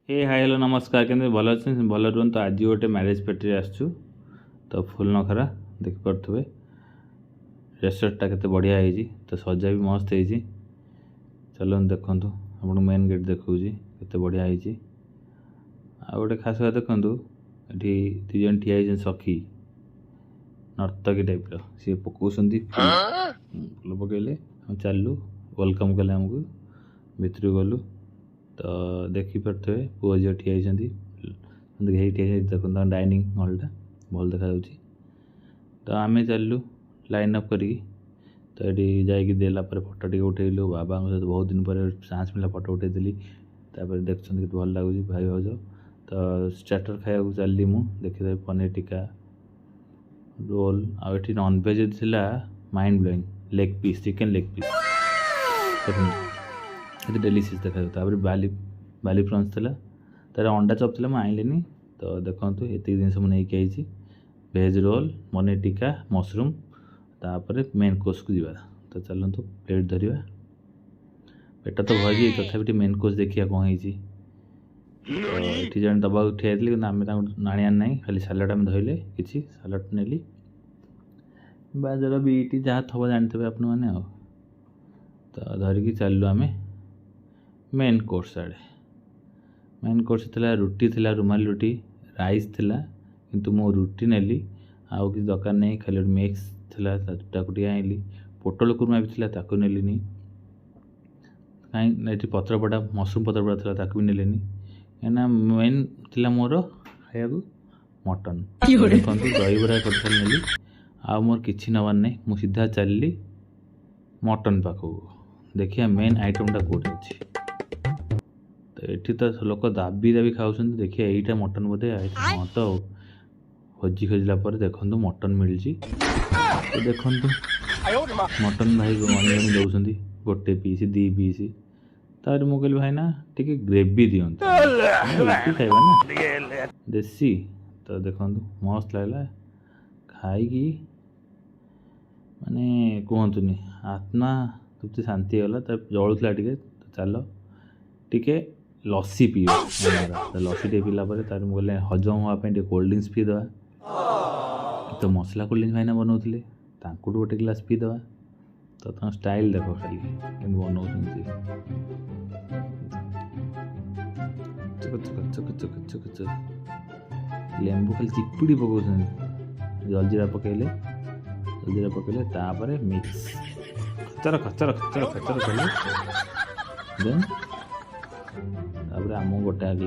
हे hi hello नमस्कार केंद्र भल अच्छे भल रुहत। आज गोटे मैरेज पार्टी आसचु तो फुल नखरा देखिपे रेस्टोरेंटा केते बढ़िया है तो सजा भी मस्त है। चलो देखु आप मेन गेट देखा केते बढ़िया है। आ गोटे खास बात देखु ये दिजन ठिया सखी नर्तकी टाइप सी पकाउं फुल पकड़े चलू वेलकम कले आमको भितर गलु तो देखिपे पुओ झील ठिया देखो डाइनिंग हॉलटा भल देखा तो आम चलू लाइन अप करी तो ये जाला फोटो टे उठेलु बाबा सहित बहुत दिन पर चान्स मिला फोटो उठेदी देखते भल लगुच भाई भाज तो स्टार्टर खाया चलली मु देखी पनीर टिक्का रोल आठी नॉनभेज थिला mind blowing leg piece chicken leg piece delicious देखा बाली बाली प्रॉन्स थिला तार अंडा चॉप थिला आइलिनी तो देखो ये जिन मुझे भेज रोल पनीर टिक्का मशरूम तापर मेन कोर्स को जीवा तो चलतु प्लेट धरवा पेट तो भरी तथापि मेन कोर्स देखिए कौन है जन दबा ठिया कि आम नाणिया ना खाली सालाड आम धरले कि सालाड नेली बाजार बीट जहाँ थब जानते आप तो धरिकी चलू आम मेन कोर्स आड़े मेन कोर्स थिला रुटी थिला रुमाली रुटी राइस थिला किंतु मो रुटी नेली आउ किसी दरकार नहीं खाली मिक्स थिला ताकू आइली पोटल कुरमा भी थिला ताकू नेलिनी कहीं पत्रपड़ा मशरूम पत्रपड़ा थिला ताकू भी नेलिनी कहीं मेन थिला मोर खाया मटन देखो दही बरा कर नेली आ मोर किसी नबार नहीं मु सीधा चलली मटन पाखक देखिए मेन आइटमटा कौटे अच्छी तो ये तो लोक दाबी दाबी खाऊँ देखिए यहीटा मटन बोधे हाँ तो खोजी खोजला देखु मटन मिली तो देखु मटन भाई दौरान गोटे पीस दी पीस तार मुझे भाई ना टी ग्रेवी दिंतु खाइबा ना देसी तो देखु मस्त लगला खाई माने कहतुनि आत्मा तृप्ति शांति गला जलूला टे तो चल टिके लस्सी पीओ लस्सी टे पीला तार मुझे हजम हाँपी कोल्ड ड्रिंक्स पीदे तो मसला कोल्ड ड्रिंक्स भाईना बनाऊे गोटे ग्लास पीदे तो स्टाइल देख खाली बनाऊँ लेंबू खाली चिपुड़ी पकाउन जलजीरा पकड़े तापर मिक्स खचर खचर खचर खचर कले देन आम गोटे